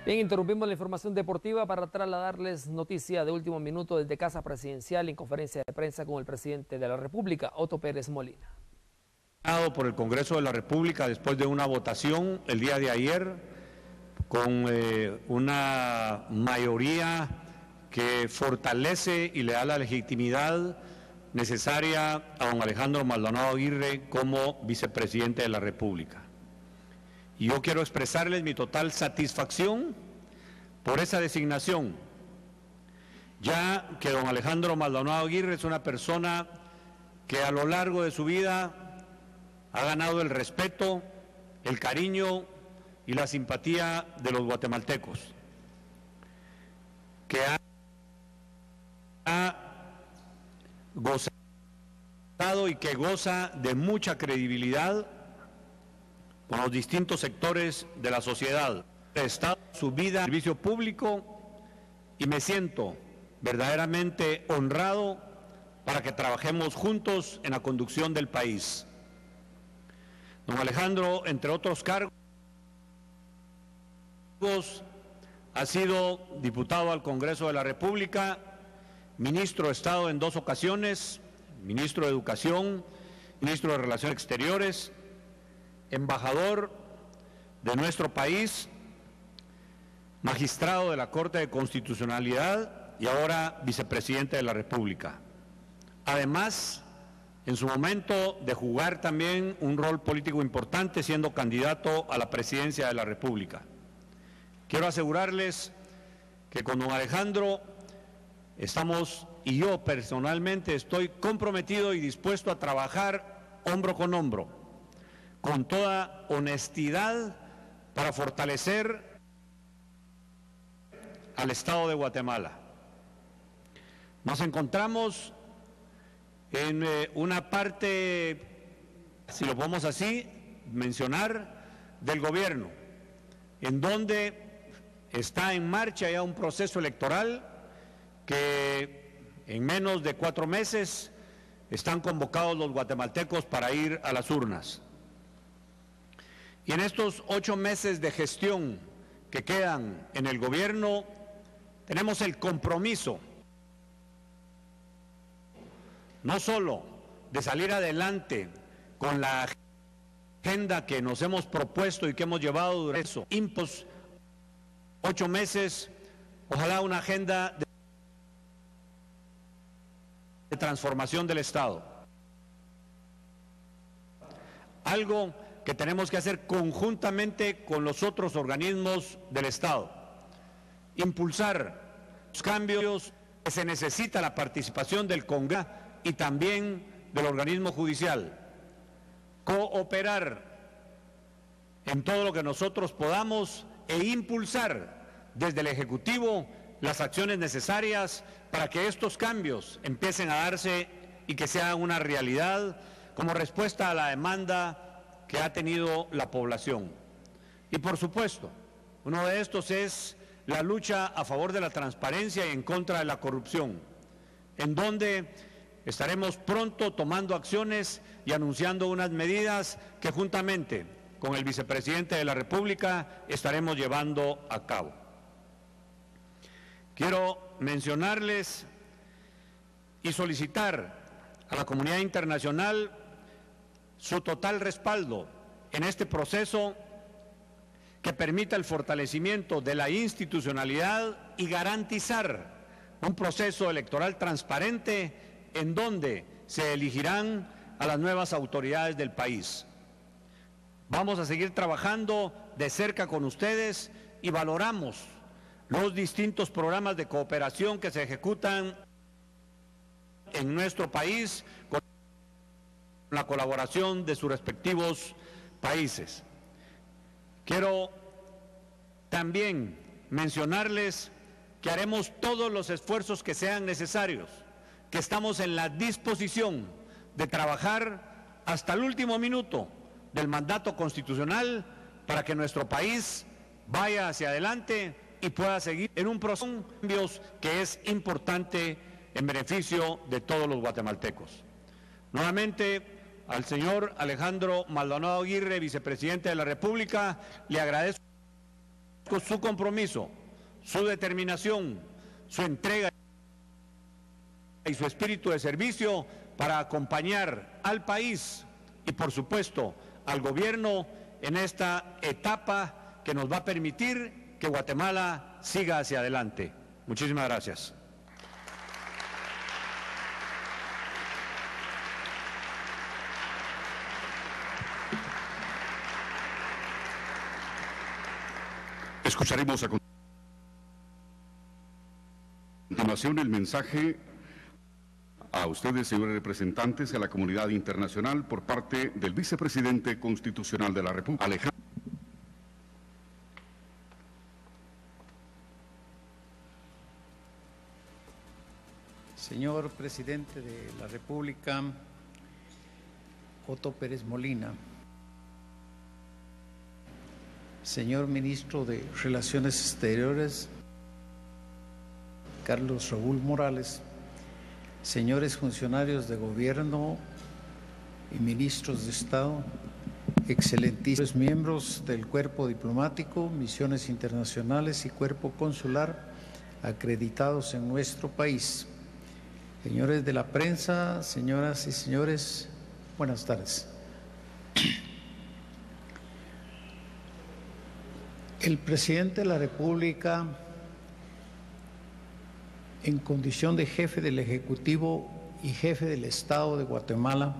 Bien, interrumpimos la información deportiva para trasladarles noticia de último minuto desde Casa Presidencial en conferencia de prensa con el presidente de la República, Otto Pérez Molina. Por el Congreso de la República después de una votación el día de ayer con una mayoría que fortalece y le da la legitimidad necesaria a don Alejandro Maldonado Aguirre como vicepresidente de la República. Y yo quiero expresarles mi total satisfacción por esa designación, ya que don Alejandro Maldonado Aguirre es una persona que a lo largo de su vida ha ganado el respeto, el cariño y la simpatía de los guatemaltecos, que ha gozado y que goza de mucha credibilidad con los distintos sectores de la sociedad. He estado su vida en servicio público y me siento verdaderamente honrado para que trabajemos juntos en la conducción del país. Don Alejandro, entre otros cargos, ha sido diputado al Congreso de la República, ministro de Estado en 2 ocasiones, ministro de Educación, ministro de Relaciones Exteriores, embajador de nuestro país, magistrado de la Corte de Constitucionalidad y ahora vicepresidente de la República. Además, en su momento de jugar también un rol político importante siendo candidato a la presidencia de la República. Quiero asegurarles que con don Alejandro estamos, y yo personalmente estoy comprometido y dispuesto a trabajar hombro con hombro, con toda honestidad para fortalecer al Estado de Guatemala. Nos encontramos en una parte, si lo podemos así mencionar, del gobierno, en donde está en marcha ya un proceso electoral que en menos de 4 meses están convocados los guatemaltecos para ir a las urnas. Y en estos 8 meses de gestión que quedan en el gobierno, tenemos el compromiso no solo de salir adelante con la agenda que nos hemos propuesto y que hemos llevado durante eso, 8 meses, ojalá una agenda de transformación del Estado. Algo que tenemos que hacer conjuntamente con los otros organismos del Estado. Impulsar los cambios que se necesita la participación del Congreso y también del organismo judicial. Cooperar en todo lo que nosotros podamos e impulsar desde el Ejecutivo las acciones necesarias para que estos cambios empiecen a darse y que sean una realidad como respuesta a la demanda que ha tenido la población. Y por supuesto, uno de estos es la lucha a favor de la transparencia y en contra de la corrupción, en donde estaremos pronto tomando acciones y anunciando unas medidas que juntamente con el vicepresidente de la República estaremos llevando a cabo. Quiero mencionarles y solicitar a la comunidad internacional su total respaldo en este proceso que permita el fortalecimiento de la institucionalidad y garantizar un proceso electoral transparente en donde se elegirán a las nuevas autoridades del país. Vamos a seguir trabajando de cerca con ustedes y valoramos los distintos programas de cooperación que se ejecutan en nuestro país con la colaboración de sus respectivos países. Quiero también mencionarles que haremos todos los esfuerzos que sean necesarios, que estamos en la disposición de trabajar hasta el último minuto del mandato constitucional para que nuestro país vaya hacia adelante y pueda seguir en un proceso de cambios que es importante en beneficio de todos los guatemaltecos. Nuevamente, al señor Alejandro Maldonado Aguirre, vicepresidente de la República, le agradezco su compromiso, su determinación, su entrega y su espíritu de servicio para acompañar al país y, por supuesto, al gobierno en esta etapa que nos va a permitir que Guatemala siga hacia adelante. Muchísimas gracias. Escucharemos a continuación el mensaje a ustedes, señores representantes, a la comunidad internacional por parte del vicepresidente constitucional de la República, Alejandro. Señor presidente de la República, Otto Pérez Molina, señor ministro de Relaciones Exteriores, Carlos Raúl Morales, señores funcionarios de gobierno y ministros de Estado, excelentísimos miembros del cuerpo diplomático, misiones internacionales y cuerpo consular acreditados en nuestro país, señores de la prensa, señoras y señores, buenas tardes. El presidente de la República, en condición de jefe del Ejecutivo y jefe del Estado de Guatemala,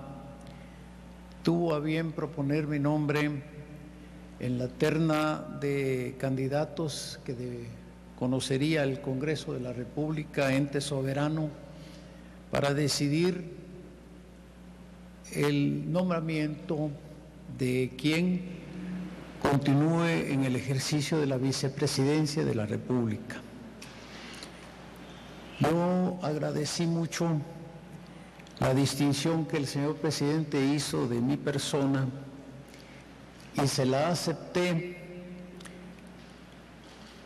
tuvo a bien proponer mi nombre en la terna de candidatos que conocería el Congreso de la República, ente soberano, para decidir el nombramiento de quien continúe en el ejercicio de la vicepresidencia de la República. Yo agradecí mucho la distinción que el señor presidente hizo de mi persona y se la acepté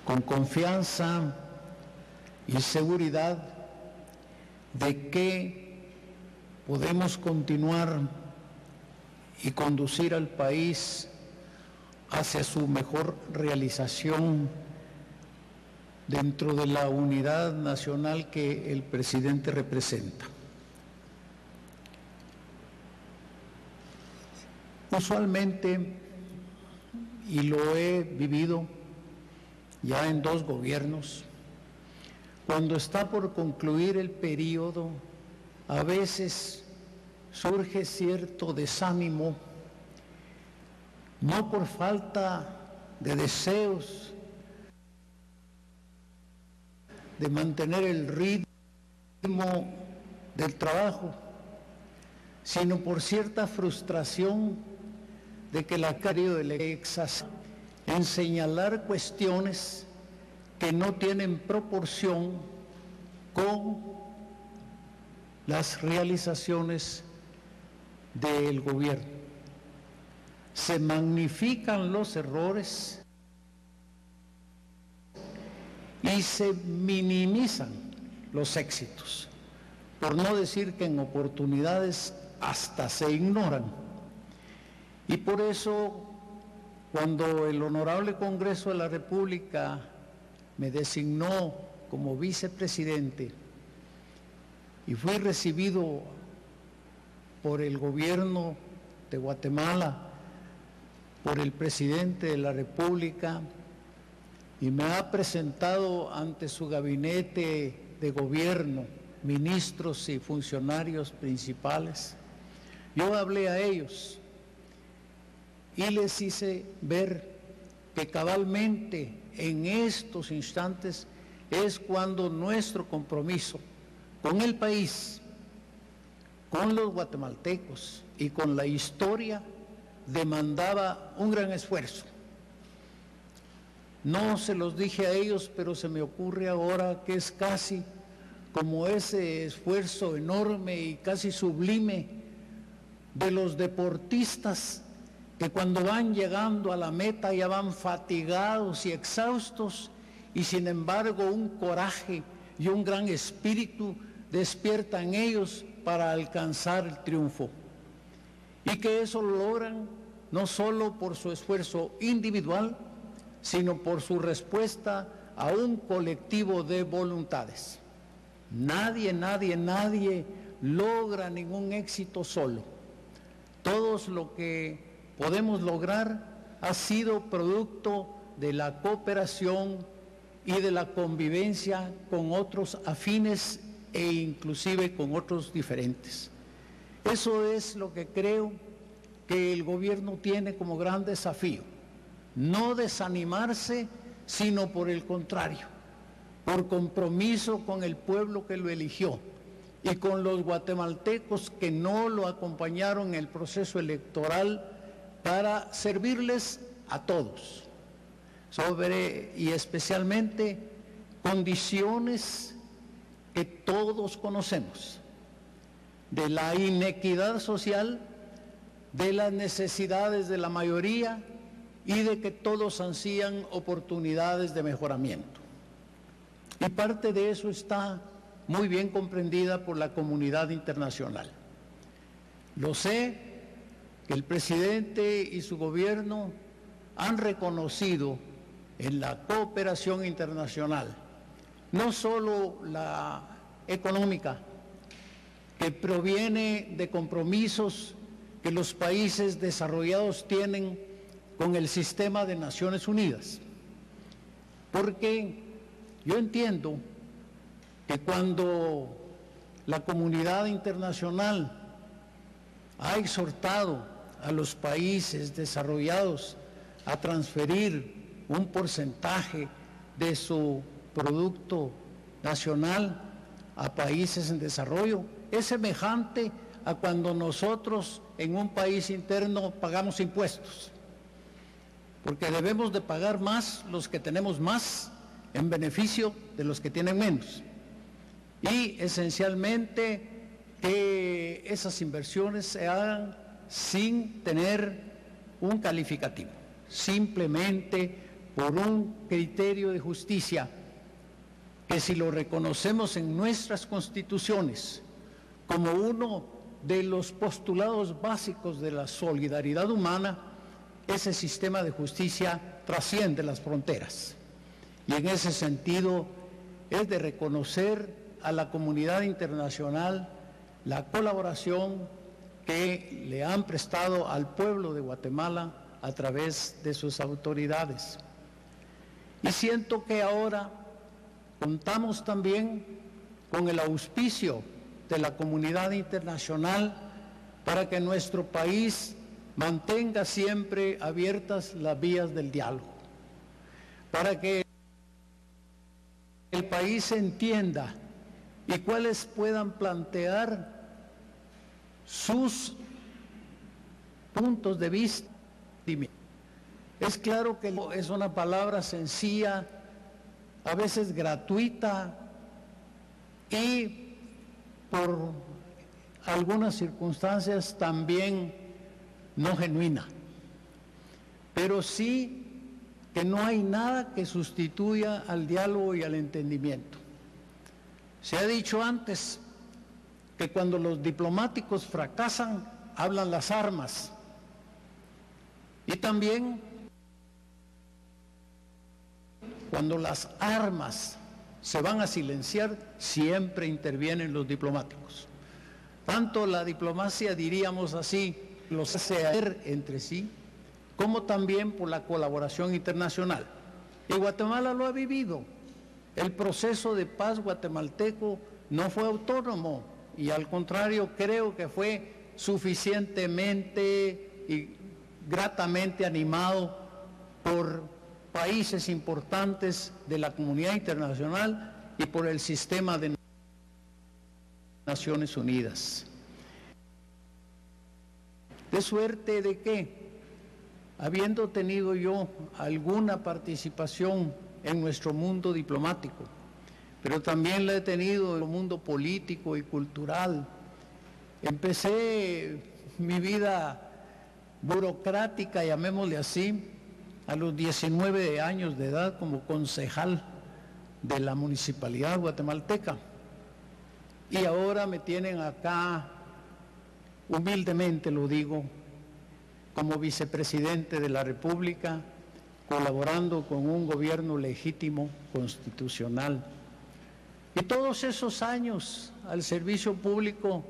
con confianza y seguridad de que podemos continuar y conducir al país hacia su mejor realización dentro de la unidad nacional que el presidente representa. Usualmente, y lo he vivido ya en 2 gobiernos, cuando está por concluir el periodo, a veces surge cierto desánimo, no por falta de deseos de mantener el ritmo del trabajo, sino por cierta frustración de que la carga del exacerba en señalar cuestiones que no tienen proporción con las realizaciones del gobierno. Se magnifican los errores y se minimizan los éxitos, por no decir que en oportunidades hasta se ignoran. Y por eso, cuando el Honorable Congreso de la República me designó como vicepresidente y fui recibido por el gobierno de Guatemala, por el presidente de la República, y me ha presentado ante su gabinete de gobierno, ministros y funcionarios principales, yo hablé a ellos y les hice ver que cabalmente en estos instantes es cuando nuestro compromiso con el país, con los guatemaltecos y con la historia demandaba un gran esfuerzo. No se los dije a ellos, pero se me ocurre ahora que es casi como ese esfuerzo enorme y casi sublime de los deportistas que cuando van llegando a la meta ya van fatigados y exhaustos, y sin embargo un coraje y un gran espíritu despierta en ellos para alcanzar el triunfo. Y que eso lo logran no solo por su esfuerzo individual, sino por su respuesta a un colectivo de voluntades. Nadie logra ningún éxito solo. Todo lo que podemos lograr ha sido producto de la cooperación y de la convivencia con otros afines e inclusive con otros diferentes. Eso es lo que creo que el gobierno tiene como gran desafío. No desanimarse, sino por el contrario, por compromiso con el pueblo que lo eligió y con los guatemaltecos que no lo acompañaron en el proceso electoral para servirles a todos, y especialmente condiciones que todos conocemos, de la inequidad social, de las necesidades de la mayoría y de que todos ansían oportunidades de mejoramiento. Y parte de eso está muy bien comprendida por la comunidad internacional. Lo sé que el presidente y su gobierno han reconocido en la cooperación internacional, no solo la económica, que proviene de compromisos que los países desarrollados tienen con el sistema de Naciones Unidas. Porque yo entiendo que cuando la comunidad internacional ha exhortado a los países desarrollados a transferir un porcentaje de su producto nacional a países en desarrollo, es semejante a cuando nosotros en un país interno pagamos impuestos, porque debemos de pagar más los que tenemos más en beneficio de los que tienen menos. Y esencialmente que esas inversiones se hagan sin tener un calificativo, simplemente por un criterio de justicia que, si lo reconocemos en nuestras constituciones como uno de los postulados básicos de la solidaridad humana, ese sistema de justicia trasciende las fronteras. Y en ese sentido es de reconocer a la comunidad internacional la colaboración que le han prestado al pueblo de Guatemala a través de sus autoridades. Y siento que ahora contamos también con el auspicio de la comunidad internacional para que nuestro país mantenga siempre abiertas las vías del diálogo, para que el país entienda y cuáles puedan plantear sus puntos de vista. Es claro que es una palabra sencilla, a veces gratuita y por algunas circunstancias también no genuina, pero sí que no hay nada que sustituya al diálogo y al entendimiento. Se ha dicho antes que cuando los diplomáticos fracasan, hablan las armas. Y también cuando las armas se van a silenciar, siempre intervienen los diplomáticos. Tanto la diplomacia, diríamos así, los hace ver entre sí, como también por la colaboración internacional. Y Guatemala lo ha vivido. El proceso de paz guatemalteco no fue autónomo y al contrario creo que fue suficientemente y gratamente animado por países importantes de la comunidad internacional y por el sistema de Naciones Unidas. De suerte de que, habiendo tenido yo alguna participación en nuestro mundo diplomático, pero también la he tenido en el mundo político y cultural, empecé mi vida burocrática, llamémosle así, a los 19 años de edad como concejal de la municipalidad guatemalteca. Y ahora me tienen acá, humildemente lo digo, como vicepresidente de la República, colaborando con un gobierno legítimo, constitucional. Y todos esos años al servicio público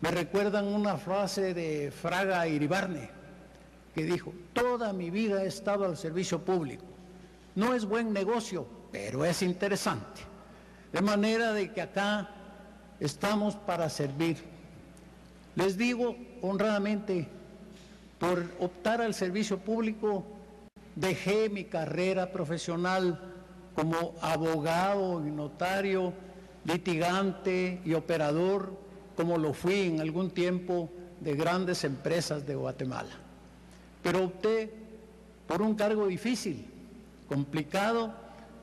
me recuerdan una frase de Fraga Iribarne, que dijo: toda mi vida he estado al servicio público. No es buen negocio, pero es interesante. De manera de que acá estamos para servir. Les digo honradamente, por optar al servicio público, dejé mi carrera profesional como abogado y notario, litigante y operador, como lo fui en algún tiempo de grandes empresas de Guatemala. Pero opté por un cargo difícil, complicado,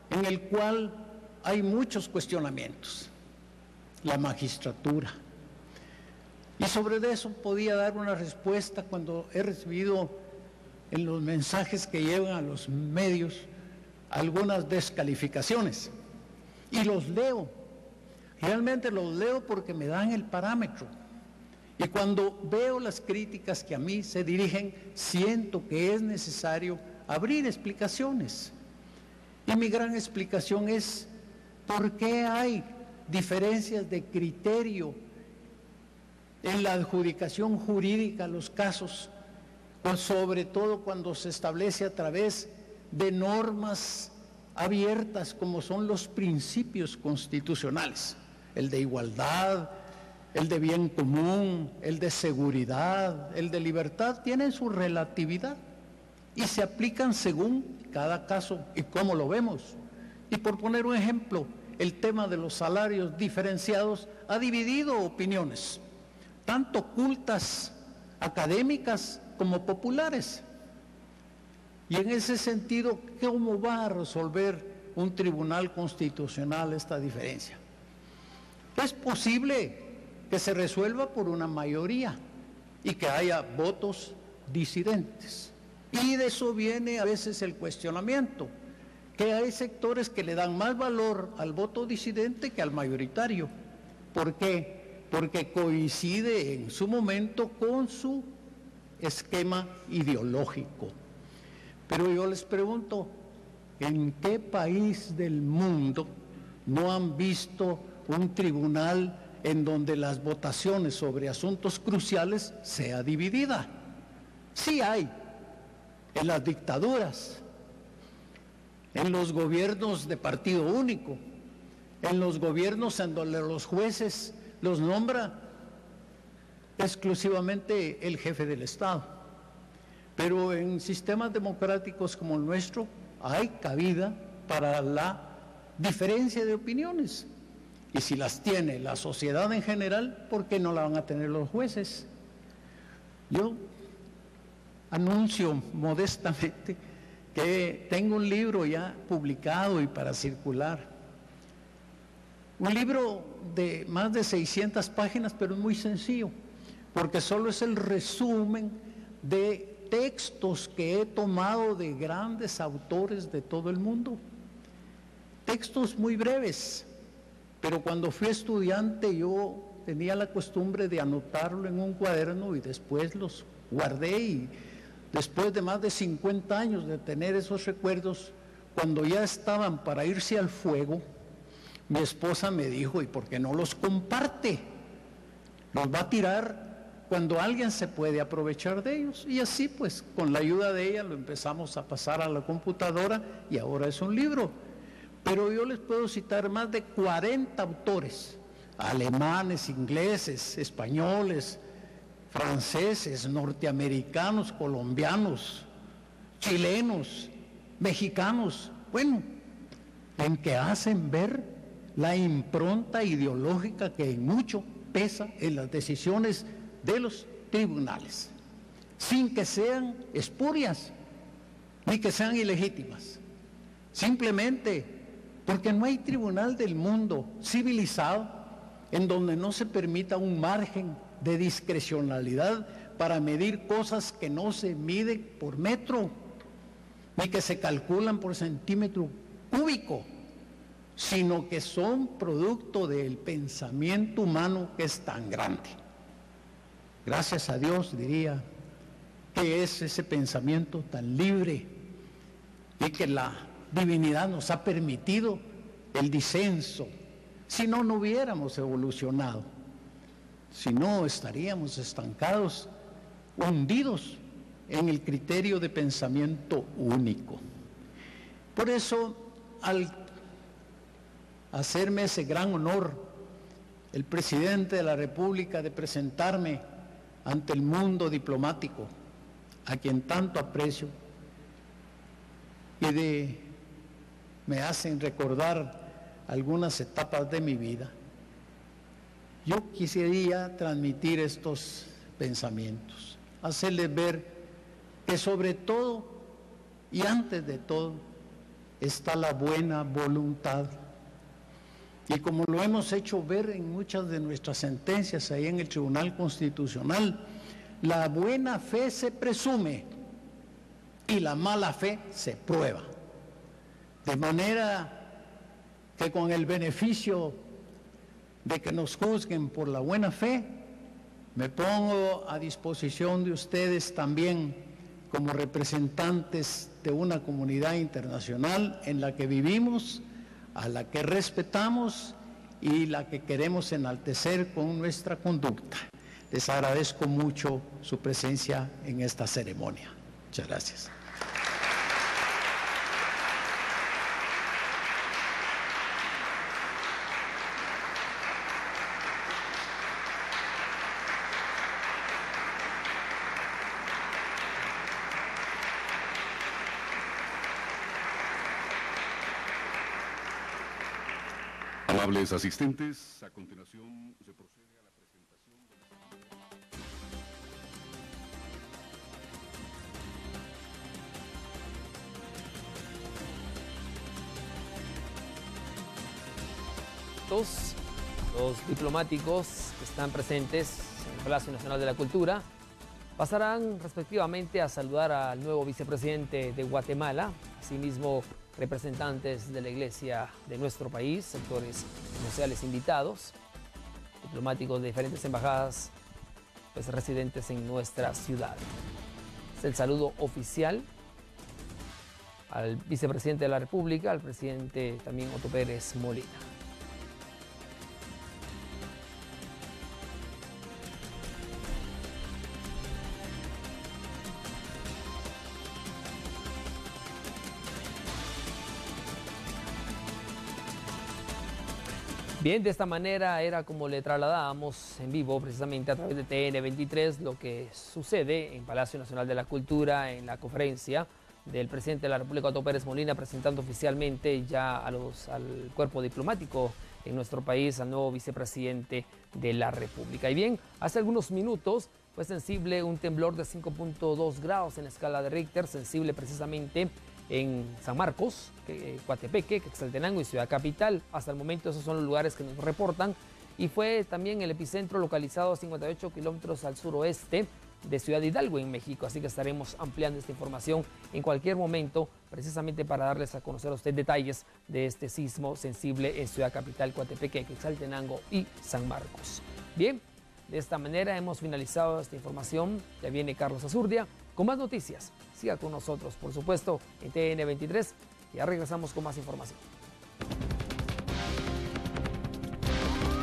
en el cual hay muchos cuestionamientos. La magistratura. Y sobre eso podía dar una respuesta cuando he recibido en los mensajes que llegan a los medios algunas descalificaciones. Y los leo. Realmente los leo porque me dan el parámetro. Y cuando veo las críticas que a mí se dirigen, siento que es necesario abrir explicaciones. Y mi gran explicación es: ¿por qué hay diferencias de criterio en la adjudicación jurídica a los casos, sobre todo cuando se establece a través de normas abiertas como son los principios constitucionales? El de igualdad, el de bien común, el de seguridad, el de libertad, tienen su relatividad y se aplican según cada caso y cómo lo vemos. Y por poner un ejemplo, el tema de los salarios diferenciados ha dividido opiniones, tanto cultas, académicas, como populares. Y en ese sentido, ¿cómo va a resolver un tribunal constitucional esta diferencia? Es posible que se resuelva por una mayoría y que haya votos disidentes. Y de eso viene a veces el cuestionamiento, que hay sectores que le dan más valor al voto disidente que al mayoritario. ¿Por qué? Porque coincide en su momento con su esquema ideológico. Pero yo les pregunto, ¿en qué país del mundo no han visto un tribunal en donde las votaciones sobre asuntos cruciales sea dividida? Sí hay, en las dictaduras, en los gobiernos de partido único, en los gobiernos en donde los jueces los nombra exclusivamente el jefe del Estado. Pero en sistemas democráticos como el nuestro hay cabida para la diferencia de opiniones. Y si las tiene la sociedad en general, ¿por qué no la van a tener los jueces? Yo anuncio modestamente que tengo un libro ya publicado y para circular. Un libro de más de 600 páginas, pero muy sencillo, porque solo es el resumen de textos que he tomado de grandes autores de todo el mundo. Textos muy breves, pero cuando fui estudiante yo tenía la costumbre de anotarlo en un cuaderno y después los guardé, y después de más de 50 años de tener esos recuerdos, cuando ya estaban para irse al fuego, mi esposa me dijo: ¿y por qué no los comparte? Los va a tirar cuando alguien se puede aprovechar de ellos. Y así pues, con la ayuda de ella lo empezamos a pasar a la computadora y ahora es un libro. Pero yo les puedo citar más de 40 autores, alemanes, ingleses, españoles, franceses, norteamericanos, colombianos, chilenos, mexicanos, bueno, en que hacen ver la impronta ideológica que en mucho pesa en las decisiones de los tribunales, sin que sean espurias ni que sean ilegítimas, simplemente porque no hay tribunal del mundo civilizado en donde no se permita un margen de discrecionalidad para medir cosas que no se miden por metro ni que se calculan por centímetro cúbico, sino que son producto del pensamiento humano que es tan grande. Gracias a Dios, diría, que es ese pensamiento tan libre y que la divinidad nos ha permitido el disenso. Si no, no hubiéramos evolucionado. Si no, estaríamos estancados, hundidos en el criterio de pensamiento único. Por eso, al hacerme ese gran honor, el presidente de la República, de presentarme ante el mundo diplomático, a quien tanto aprecio, y me hacen recordar algunas etapas de mi vida, yo quisiera transmitir estos pensamientos, hacerles ver que sobre todo y antes de todo está la buena voluntad. Y como lo hemos hecho ver en muchas de nuestras sentencias ahí en el Tribunal Constitucional, la buena fe se presume y la mala fe se prueba. De manera que con el beneficio de que nos juzguen por la buena fe, me pongo a disposición de ustedes también como representantes de una comunidad internacional en la que vivimos, a la que respetamos y la que queremos enaltecer con nuestra conducta. Les agradezco mucho su presencia en esta ceremonia. Muchas gracias. Amables asistentes, a continuación se procede a la presentación Los diplomáticos que están presentes en el Palacio Nacional de la Cultura pasarán respectivamente a saludar al nuevo vicepresidente de Guatemala, asimismo representantes de la Iglesia de nuestro país, sectores sociales invitados, diplomáticos de diferentes embajadas pues, residentes en nuestra ciudad. Es el saludo oficial al vicepresidente de la República, al presidente también Otto Pérez Molina. Bien, de esta manera era como le trasladábamos en vivo precisamente a través de TN23 lo que sucede en Palacio Nacional de la Cultura en la conferencia del presidente de la República, Otto Pérez Molina, presentando oficialmente ya al cuerpo diplomático en nuestro país, al nuevo vicepresidente de la República. Y bien, hace algunos minutos fue sensible un temblor de 5.2 grados en la escala de Richter, sensible precisamente en San Marcos, Coatepeque, Quetzaltenango y Ciudad Capital. Hasta el momento esos son los lugares que nos reportan y fue también el epicentro localizado a 58 kilómetros al suroeste de Ciudad Hidalgo en México, así que estaremos ampliando esta información en cualquier momento precisamente para darles a conocer a usted detalles de este sismo sensible en Ciudad Capital, Coatepeque, Quetzaltenango y San Marcos. Bien, de esta manera hemos finalizado esta información. Ya viene Carlos Azurdia con más noticias. Siga con nosotros, por supuesto, en TN23. Ya regresamos con más información.